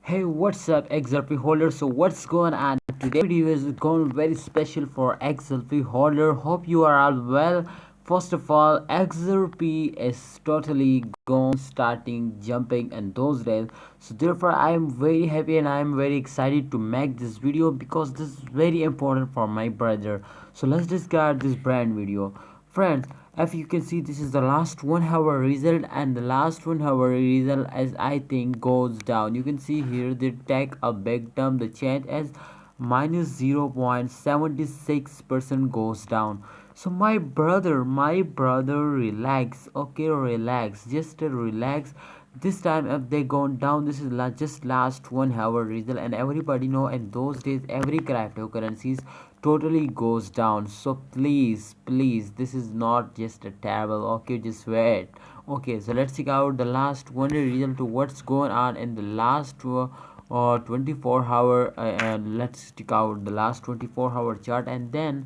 Hey, what's up, XRP holder? So what's going on? Today video is going very special for XRP holder. Hope you are all well. First of all, XRP is totally gone starting jumping in those days. So therefore I am very happy and I am very excited to make this video because this is very important for my brother. So let's discard this brand video. Friends, if you can see, this is the last 1 hour result, and the last 1 hour result as I think goes down. You can see here they take a big term, the change as minus 0.76% goes down. So my brother relax, okay, relax, just relax. This time if they gone down, this is just last 1 hour result, and everybody know in those days every cryptocurrencies totally goes down. So please, this is not just a terrible, okay, just wait. Okay, so let's check out the last one result to what's going on in the last 24 hour, and let's check out the last 24-hour chart, and then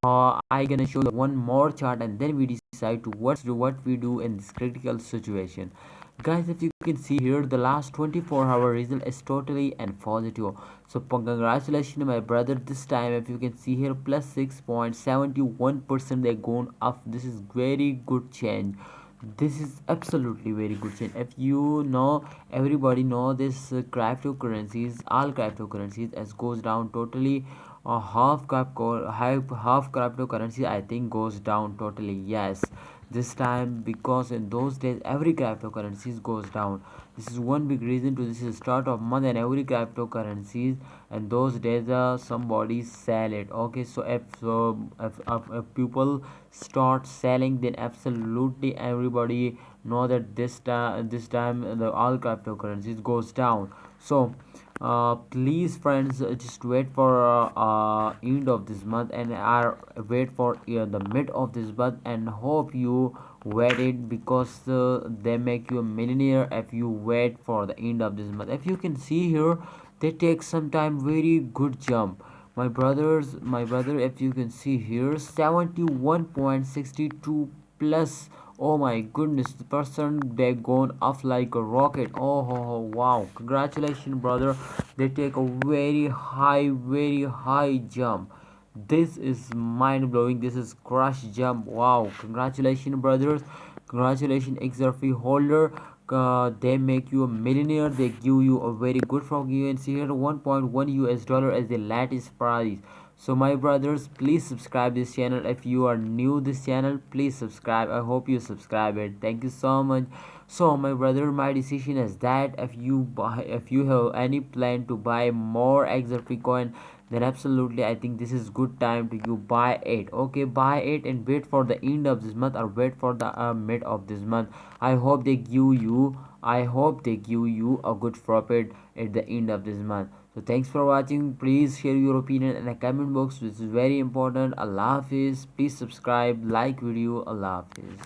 I gonna show you one more chart, and then we decide to what we do in this critical situation. Guys, if you can see here, the last 24-hour result is totally and positive. So congratulations my brother. This time if you can see here, plus 6.71% they gone up. This is very good change. This is absolutely very good change. If you know, everybody know this, cryptocurrencies, all cryptocurrencies as goes down totally, half cryptocurrency I think goes down totally. Yes, this time, because in those days every cryptocurrencies goes down. This is one big reason to this is start of month, and every cryptocurrencies and those days somebody sell it. Okay, so if people start selling, then absolutely everybody know that this time the all cryptocurrencies goes down. So please friends, just wait for end of this month, and wait for the mid of this month, and hope you wait it, because they make you a millionaire if you wait for the end of this month. If you can see here, they take some time, very good jump. My brother, if you can see here, 71.62 plus. Oh my goodness, the person they gone off like a rocket. Wow, congratulations brother. They take a very high jump. This is mind blowing. This is crush jump. Wow, congratulations brothers. Congratulations XRP holder. They make you a millionaire. They give you a very good from you, and see here 1.1 US dollar as the latest price. So my brothers, please subscribe this channel. If you are new this channel, please subscribe. I hope you subscribe it. Thank you so much. So my brother, my decision is that if you have any plan to buy more XRP coin, then absolutely I think this is good time to you buy it. Okay, buy it and wait for the end of this month, or wait for the mid of this month. I hope they give you a good profit at the end of this month. So thanks for watching. Please share your opinion in the comment box, which is very important. Allah Hafiz. Please subscribe, like video. Allah Hafiz.